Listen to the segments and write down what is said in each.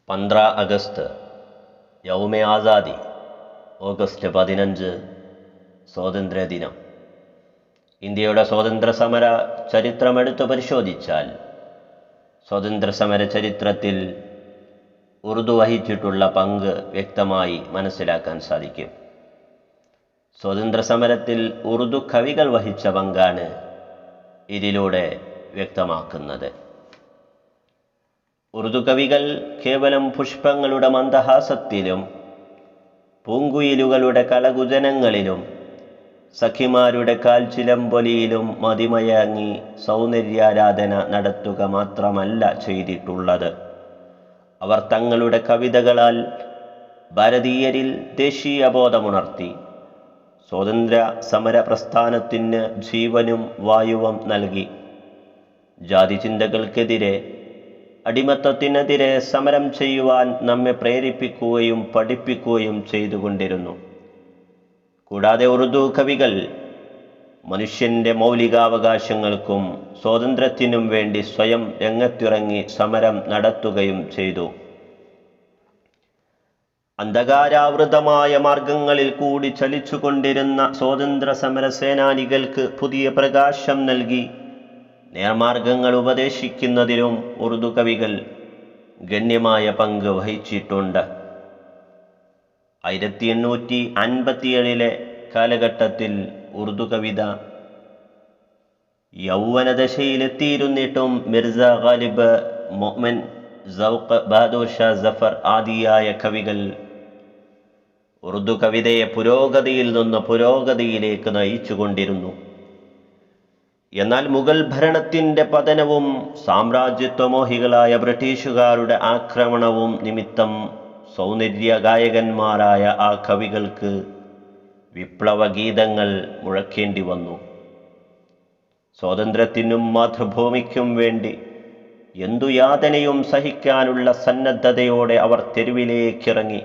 15 August യൗമെ Azadi. August 15 സ്വാതന്ത്ര്യദിനം. ഇന്ത്യയുടെ സ്വാതന്ത്ര്യസമര ചരിത്രമെടുത്തു പരിശോധിച്ചാൽ സ്വാതന്ത്ര്യസമര ചരിത്രത്തിൽ ഉറുദു വഹിച്ചിട്ടുള്ള പങ്ക് വ്യക്തമായി മനസ്സിലാക്കാൻ സാധിക്കും. സ്വാതന്ത്ര്യസമരത്തിൽ ഉറുദു കവികൾ വഹിച്ച പങ്കാണ് ഇതിലൂടെ വ്യക്തമാക്കുന്നത്. ഉറുദു കവികൾ കേവലം പുഷ്പങ്ങളുടെ മന്ദഹാസത്തിലും പൂങ്കുയിലുകളുടെ കലകുജനങ്ങളിലും സഖിമാരുടെ കാൽച്ചിലമ്പൊലിയിലും മതിമയങ്ങി സൗന്ദര്യാരാധന നടത്തുക മാത്രമല്ല ചെയ്തിട്ടുള്ളത്. അവർ തങ്ങളുടെ കവിതകളാൽ ഭാരതീയരിൽ ദേശീയബോധമുണർത്തി സ്വാതന്ത്ര്യ സമര പ്രസ്ഥാനത്തിന് ജീവനും വായുവും നൽകി. ജാതി ചിന്തകൾക്കെതിരെ, അടിമത്തത്തിനെതിരെ സമരം ചെയ്യുവാൻ നമ്മെ പ്രേരിപ്പിക്കുകയും പഠിപ്പിക്കുകയും ചെയ്തുകൊണ്ടിരുന്നു. കൂടാതെ ഉറുദു കവികൾ മനുഷ്യന്റെ മൗലികാവകാശങ്ങൾക്കും സ്വാതന്ത്ര്യത്തിനും വേണ്ടി സ്വയം രംഗത്തിറങ്ങി സമരം നടത്തുകയും ചെയ്തു. അന്ധകാരാവൃതമായ മാർഗങ്ങളിൽ കൂടി ചലിച്ചുകൊണ്ടിരുന്ന സ്വാതന്ത്ര്യ സമര സേനാനികൾക്ക് പുതിയ പ്രകാശം നൽകി നേർമാർഗങ്ങൾ ഉപദേശിക്കുന്നതിലും ഉറുദു കവികൾ ഗണ്യമായ പങ്ക് വഹിച്ചിട്ടുണ്ട്. 1857 കാലഘട്ടത്തിൽ ഉറുദു കവിത യൗവനദശയിലെത്തിയിരുന്നിട്ടും മിർസ ഗാലിബ്, മൊഹ്മൻ സൗഖ്, ബഹദൂർ ഷാ സഫർ ആദിയായ കവികൾ ഉറുദു കവിതയെ പുരോഗതിയിൽ നിന്ന് പുരോഗതിയിലേക്ക് നയിച്ചുകൊണ്ടിരുന്നു. എന്നാൽ മുഗൾ ഭരണത്തിൻ്റെ പതനവും സാമ്രാജ്യത്വമോഹികളായ ബ്രിട്ടീഷുകാരുടെ ആക്രമണവും നിമിത്തം സൗന്ദര്യ ഗായകന്മാരായ ആ കവികൾക്ക് വിപ്ലവ ഗീതങ്ങൾ മുഴക്കേണ്ടി വന്നു. സ്വാതന്ത്ര്യത്തിനും മാതൃഭൂമിക്കും വേണ്ടി എന്തു യാതനയും സഹിക്കാനുള്ള സന്നദ്ധതയോടെ അവർ തെരുവിലേക്കിറങ്ങി.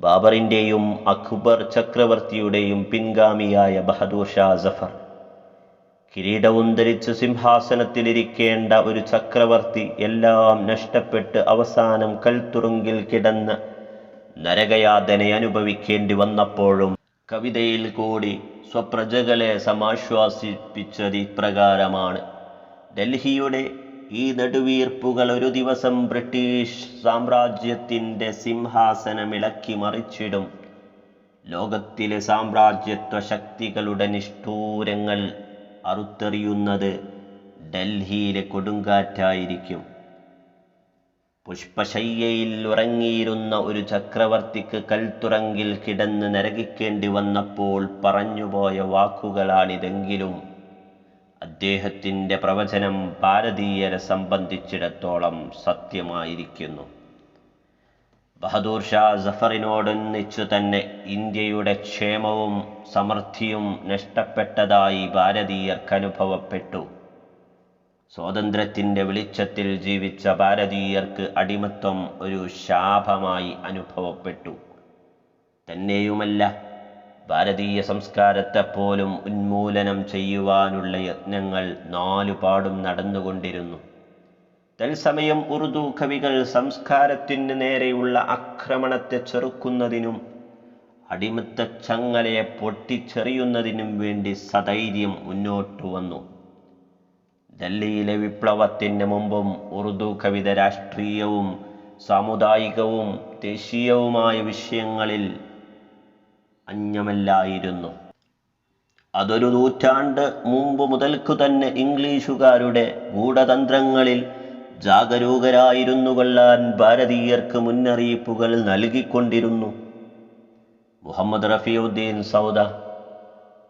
ബാബറിൻ്റെയും അക്ബർ ചക്രവർത്തിയുടെയും പിൻഗാമിയായ ബഹദൂർ ഷാ സഫർ, കിരീടവും ധരിച്ച് സിംഹാസനത്തിലിരിക്കേണ്ട ഒരു ചക്രവർത്തി, എല്ലാം നഷ്ടപ്പെട്ട് അവസാനം കൽത്തുറുങ്കിൽ കിടന്ന് നരകയാതന അനുഭവിക്കേണ്ടി വന്നപ്പോഴും കവിതയിൽ കൂടി സ്വപ്രജകളെ സമാശ്വാസിപ്പിച്ചത് ഇപ്രകാരമാണ്: ഡൽഹിയുടെ ഈ നെടുവീർപ്പുകൾ ഒരു ദിവസം ബ്രിട്ടീഷ് സാമ്രാജ്യത്തിൻ്റെ സിംഹാസനമിളക്കി മറിച്ചിടും. ലോകത്തിലെ സാമ്രാജ്യത്വ ശക്തികളുടെ നിഷ്ഠൂരങ്ങൾ അറുത്തെറിയുന്നത് ഡൽഹിയിലെ കൊടുങ്കാറ്റായിരിക്കും. പുഷ്പശയ്യയിൽ ഉറങ്ങിയിരുന്ന ഒരു ചക്രവർത്തിക്ക് കൽത്തുറങ്കിൽ കിടന്ന് നരകിക്കേണ്ടി വന്നപ്പോൾ പറഞ്ഞുപോയ വാക്കുകളാണിതെങ്കിലും അദ്ദേഹത്തിൻ്റെ പ്രവചനം ഭാരതീയരെ സംബന്ധിച്ചിടത്തോളം സത്യമായിരിക്കുന്നു. ബഹദൂർ ഷാ സഫറിനോടൊന്നിച്ചു തന്നെ ഇന്ത്യയുടെ ക്ഷേമവും സമൃദ്ധിയും നഷ്ടപ്പെട്ടതായി ഭാരതീയർക്ക് അനുഭവപ്പെട്ടു. സ്വാതന്ത്ര്യത്തിൻ്റെ വെളിച്ചത്തിൽ ജീവിച്ച ഭാരതീയർക്ക് അടിമത്വം ഒരു ശാപമായി അനുഭവപ്പെട്ടു. തന്നെയുമല്ല, ഭാരതീയ സംസ്കാരത്തെപ്പോലും ഉന്മൂലനം ചെയ്യുവാനുള്ള യത്നങ്ങൾ നാലുപാടും നടന്നുകൊണ്ടിരുന്നു. തത്സമയം ഉറുദു കവികൾ സംസ്കാരത്തിന് നേരെയുള്ള ആക്രമണത്തെ ചെറുക്കുന്നതിനും അടിമത്ത ചങ്ങലയെ പൊട്ടിച്ചെറിയുന്നതിനും വേണ്ടി സധൈര്യം മുന്നോട്ടു വന്നു. ഡൽഹിയിലെ വിപ്ലവത്തിന് മുമ്പും ഉറുദു കവിത രാഷ്ട്രീയവും സാമുദായികവും ദേശീയവുമായ വിഷയങ്ങളിൽ അന്യമല്ലായിരുന്നു. അതൊരു നൂറ്റാണ്ട് മുമ്പ് മുതൽക്കു തന്നെ ഇംഗ്ലീഷുകാരുടെ ഗൂഢതന്ത്രങ്ങളിൽ ജാഗരൂകരായിരുന്നു കൊള്ളാൻ ഭാരതീയർക്ക് മുന്നറിയിപ്പുകൾ നൽകിക്കൊണ്ടിരുന്നു. മുഹമ്മദ് റഫീഉദ്ദീൻ സൗദ,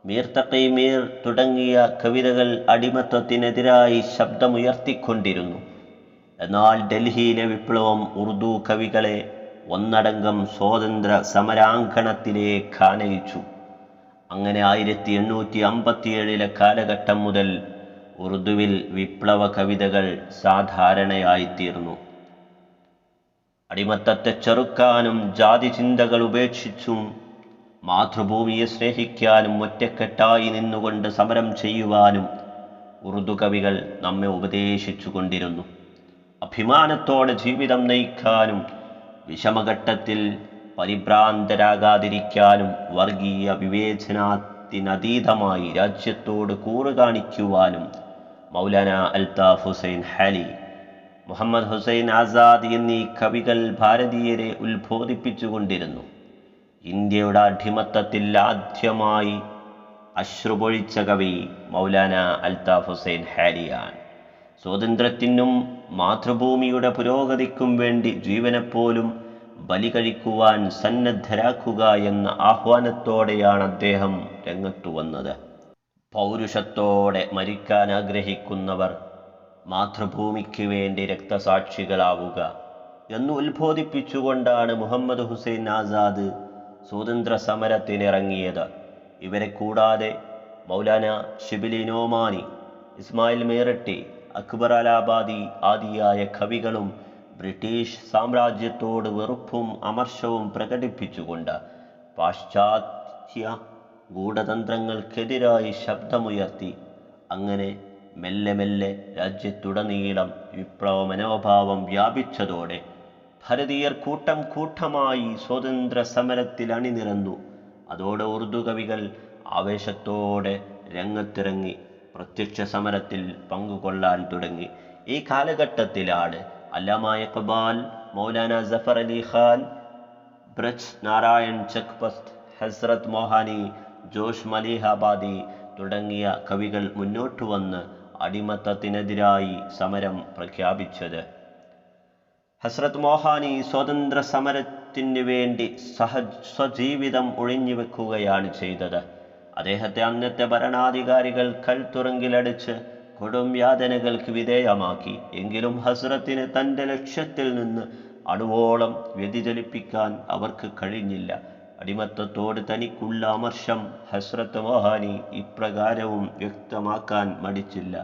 മീർ തഖി മീർ തുടങ്ങിയ കവിതകൾ അടിമത്വത്തിനെതിരായി ശബ്ദമുയർത്തിക്കൊണ്ടിരുന്നു. എന്നാൽ ഡൽഹിയിലെ വിപ്ലവം ഉറുദു കവികളെ ഒന്നടങ്കം സ്വാതന്ത്ര്യ സമരാങ്കണത്തിലേക്ക് ആനയിച്ചു. അങ്ങനെ 1857 കാലഘട്ടം മുതൽ ഉറുദുവിൽ വിപ്ലവ കവിതകൾ സാധാരണയായിത്തീർന്നു. അടിമത്തത്തെ ചെറുക്കാനും ജാതി ചിന്തകൾ ഉപേക്ഷിച്ചും മാതൃഭൂമിയെ സ്നേഹിക്കാനും ഒറ്റക്കെട്ടായി നിന്നുകൊണ്ട് സമരം ചെയ്യുവാനും ഉറുദു കവികൾ നമ്മെ ഉപദേശിച്ചു കൊണ്ടിരുന്നു. അഭിമാനത്തോടെ ജീവിതം നയിക്കാനും വിഷമഘട്ടത്തിൽ പരിഭ്രാന്തരാകാതിരിക്കാനും വർഗീയ വിവേചനത്തിനതീതമായി രാജ്യത്തോട് കൂറ് കാണിക്കുവാനും മൗലാന അൽതാഫ് ഹുസൈൻ ഹാലി, മുഹമ്മദ് ഹുസൈൻ ആസാദ് എന്നീ കവികൾ ഭാരതീയരെ ഉത്ബോധിപ്പിച്ചുകൊണ്ടിരുന്നു. ഇന്ത്യയുടെ അടിമത്തത്തിൽ ആദ്യമായി അശ്രുപൊഴിച്ച കവി മൗലാന അൽതാഫ് ഹുസൈൻ ഹാലിയാണ്. സ്വാതന്ത്ര്യത്തിനും മാതൃഭൂമിയുടെ പുരോഗതിക്കും വേണ്ടി ജീവനെപ്പോലും ബലി കഴിക്കുവാൻ സന്നദ്ധരാക്കുക എന്ന ആഹ്വാനത്തോടെയാണ് അദ്ദേഹം രംഗത്തു വന്നത്. പൗരുഷത്തോടെ മരിക്കാൻ ആഗ്രഹിക്കുന്നവർ മാതൃഭൂമിക്ക് വേണ്ടി രക്തസാക്ഷികളാവുക എന്ന് ഉത്ബോധിപ്പിച്ചുകൊണ്ടാണ് മുഹമ്മദ് ഹുസൈൻ ആസാദ് സ്വാതന്ത്ര്യ സമരത്തിനിറങ്ങിയത്. ഇവരെ കൂടാതെ മൗലാന ഷിബിലി നോമാനി, ഇസ്മായിൽ മേറട്ടി, അക്ബർ അലാബാദി ആദിയായ കവികളും ബ്രിട്ടീഷ് സാമ്രാജ്യത്തോട് വെറുപ്പും അമർഷവും പ്രകടിപ്പിച്ചുകൊണ്ട് പാശ്ചാത്യ ഗൂഢതന്ത്രങ്ങൾക്കെതിരായി ശബ്ദമുയർത്തി. അങ്ങനെ മെല്ലെ മെല്ലെ രാജ്യത്തുടനീളം വിപ്ലവ മനോഭാവം വ്യാപിച്ചതോടെ ഭാരതീയർ കൂട്ടം കൂട്ടമായി സ്വാതന്ത്ര്യ സമരത്തിൽ അണിനിരന്നു. അതോടെ ഉറുദു കവികൾ ആവേശത്തോടെ രംഗത്തിറങ്ങി പ്രത്യക്ഷ സമരത്തിൽ പങ്കുകൊള്ളാൻ തുടങ്ങി. ഈ കാലഘട്ടത്തിലാണ് അല്ലാമ ഇഖ്ബാൽ, മൗലാന ജഫർ അലി ഖാൻ, ബ്രജ് നാരായൺ ചക്പസ്ത്, ഹസ്രത്ത് മോഹാനി, ജോഷ് മലിഹാബാദി തുടങ്ങിയ കവികൾ മുന്നോട്ടു വന്ന് അടിമത്തത്തിനെതിരായി സമരം പ്രഖ്യാപിച്ചത്. ഹസ്രത്ത് മോഹാനി സ്വാതന്ത്ര്യ സമരത്തിന് വേണ്ടി സ്വജീവിതം ഒഴിഞ്ഞുവെക്കുകയാണ് ചെയ്തത്. അദ്ദേഹത്തെ അന്നത്തെ ഭരണാധികാരികൾ കൽത്തുറങ്കിലടിച്ച് കൊടും യാതനകൾക്ക് വിധേയമാക്കി. എങ്കിലും ഹസ്രത്തിന് തൻ്റെ ലക്ഷ്യത്തിൽ നിന്ന് അണുവോളം വ്യതിചലിപ്പിക്കാൻ അവർക്ക് കഴിഞ്ഞില്ല. അടിമത്തത്തോട് തനിക്കുള്ള അമർഷം ഹസ്രത്ത് മോഹാനി ഇപ്രകാരവും വ്യക്തമാക്കാൻ മടിച്ചില്ല: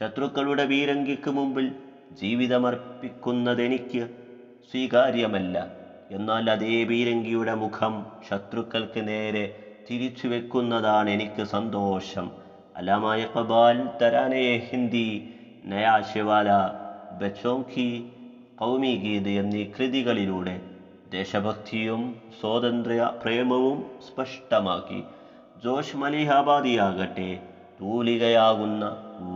ശത്രുക്കളുടെ പീരങ്കിക്ക് മുമ്പിൽ ജീവിതമർപ്പിക്കുന്നതെനിക്ക് സ്വീകാര്യമല്ല. എന്നാൽ അതേ പീരങ്കിയുടെ മുഖം ശത്രുക്കൾക്ക് നേരെ തിരിച്ചു വെക്കുന്നതാണ് എനിക്ക് സന്തോഷം. അല്ലാമ ഇഖ്ബാൽ തരാനെ ഹിന്ദി, നയാ ശിവാല, ബച്ചോംകി ഖൗമി ഗീത് എന്നീ കൃതികളിലൂടെ ദേശഭക്തിയും സ്വാതന്ത്ര്യ പ്രേമവും സ്പഷ്ടമാക്കി. ജോഷ് മലിഹാബാദിയാകട്ടെ തൂലികയാകുന്ന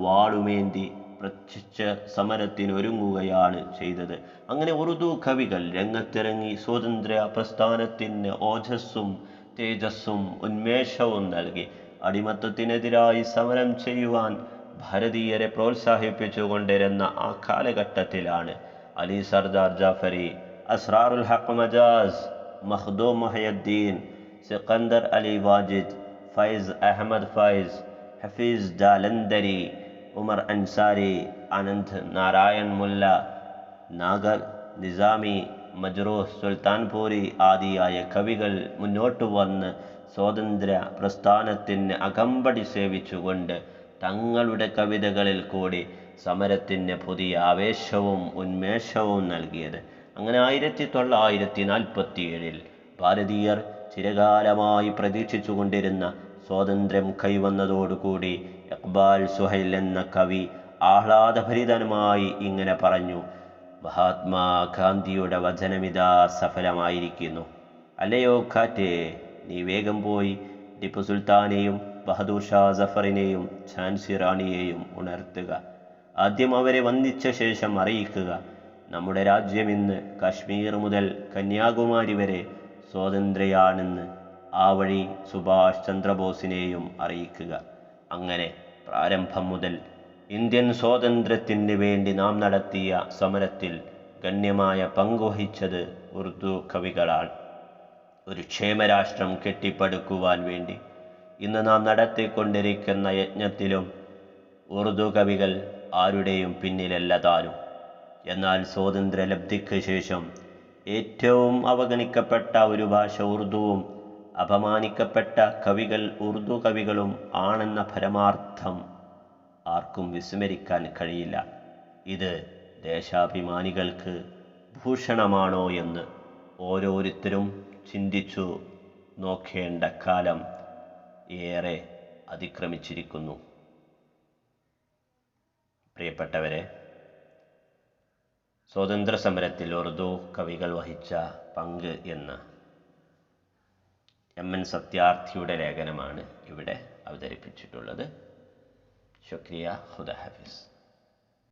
വാളുമേന്തി പ്രത്യക്ഷ സമരത്തിനൊരുങ്ങുകയാണ് ചെയ്തത്. അങ്ങനെ ഉറുദു കവികൾ രംഗത്തിറങ്ങി സ്വാതന്ത്ര്യ പ്രസ്ഥാനത്തിന് ഓജസ്സും തേജസ്സും ഉന്മേഷവും നൽകി. അടിമത്തത്തിനെതിരായി സമരം ചെയ്യുവാൻ ഭാരതീയരെ പ്രോത്സാഹിപ്പിച്ചുകൊണ്ടിരുന്ന ആ കാലഘട്ടത്തിലാണ് അലി സർദാർ ജാഫരി, അസ്റാറുൽ ഹഖ് മജാസ്, മഖ്ദൂം മുഹയ്യദ്ദീൻ, സിക്കന്ദർ അലി വാജിദ്, ഫൈസ് അഹമ്മദ് ഫൈസ്, ഹഫീസ് ജാലന്ധരി, ഉമർ അൻസാരി, ആനന്ദ് നാരായൺ മുല്ല, നാഗർ നിസാമി, മജ്റൂഹ് സുൽത്താൻപൂരി ആദിയായ കവികൾ മുന്നോട്ടു വന്ന് സ്വാതന്ത്ര്യ പ്രസ്ഥാനത്തിന് അകമ്പടി സേവിച്ചുകൊണ്ട് തങ്ങളുടെ കവിതകളിൽ കൂടി സമരത്തിന് പുതിയ ആവേശവും ഉന്മേഷവും നൽകിയത്. അങ്ങനെ 1947 ഭാരതീയർ ചിരകാലമായി പ്രതീക്ഷിച്ചുകൊണ്ടിരുന്ന സ്വാതന്ത്ര്യം കൈവന്നതോടുകൂടി ഇഖ്ബാൽ സുഹൈൽ എന്ന കവി ആഹ്ലാദഭരിതനുമായി ഇങ്ങനെ പറഞ്ഞു: മഹാത്മാഗാന്ധിയുടെ വചനമിതാ സഫലമായിരിക്കുന്നു. അല്ലയോ കാറ്റേ, നീ വേഗം പോയി ടിപ്പു സുൽത്താനെയും ബഹദൂർ ഷാ സഫറിനെയും ഝാൻസി റാണിയെയും ഉണർത്തുക. ആദ്യം അവരെ വന്ദിച്ച ശേഷം അറിയിക്കുക: നമ്മുടെ രാജ്യം ഇന്ന് കാശ്മീർ മുതൽ കന്യാകുമാരി വരെ സ്വാതന്ത്ര്യയാണെന്ന്. ആ വഴി സുഭാഷ് ചന്ദ്രബോസിനെയും അറിയിക്കുക. അങ്ങനെ പ്രാരംഭം മുതൽ ഇന്ത്യൻ സ്വാതന്ത്ര്യത്തിന് വേണ്ടി നാം നടത്തിയ സമരത്തിൽ ഗണ്യമായ പങ്കുവഹിച്ചത് ഉറുദു കവികളാണ്. ഒരു ക്ഷേമരാഷ്ട്രം കെട്ടിപ്പടുക്കുവാൻ വേണ്ടി ഇന്ന് നാം നടത്തിക്കൊണ്ടിരിക്കുന്ന യജ്ഞത്തിലും ഉറുദു കവികൾ ആരുടെയും പിന്നിലല്ല താനും. എന്നാൽ സ്വാതന്ത്ര്യലബ്ധിക്ക് ശേഷം ഏറ്റവും അവഗണിക്കപ്പെട്ട ഒരു ഭാഷ ഉറുദുവും അപമാനിക്കപ്പെട്ട കവികൾ ഉറുദു കവികളും ആണെന്ന പരമാർത്ഥം ആർക്കും വിസ്മരിക്കാൻ കഴിയില്ല. ഇത് ദേശാഭിമാനികൾക്ക് ഭൂഷണമാണോ എന്ന് ഓരോരുത്തരും ചിന്തിച്ചു നോക്കേണ്ട കാലം ഏറെ അതിക്രമിച്ചിരിക്കുന്നു. പ്രിയപ്പെട്ടവരെ, സ്വാതന്ത്ര്യ സമരത്തിൽ ഉറുദു കവികൾ വഹിച്ച പങ്ക് എന്ന MN സത്യാർത്ഥിയുടെ ലേഖനമാണ് ഇവിടെ അവതരിപ്പിച്ചിട്ടുള്ളത്. ശുക്രിയ. ഖുദ ഹാഫിസ്.